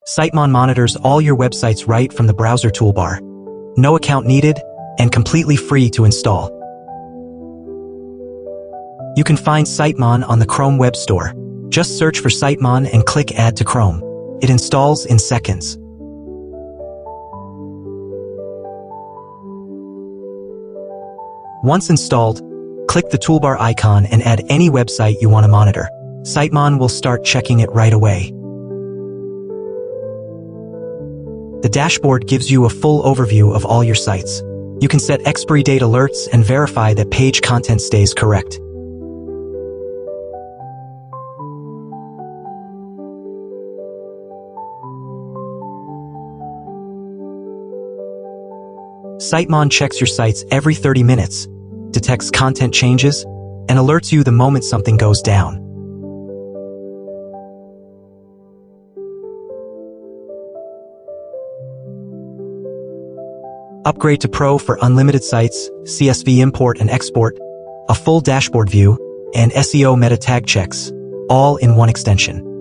SiteMon monitors all your websites right from the browser toolbar. No account needed, and completely free to install. You can find SiteMon on the Chrome Web Store. Just search for SiteMon and click Add to Chrome. It installs in seconds. Once installed, click the toolbar icon and add any website you want to monitor. SiteMon will start checking it right away. The dashboard gives you a full overview of all your sites. You can set expiry date alerts and verify that page content stays correct. SiteMon checks your sites every 30 minutes, detects content changes, and alerts you the moment something goes down. Upgrade to Pro for unlimited sites, CSV import and export, a full dashboard view, and SEO meta tag checks, all in one extension.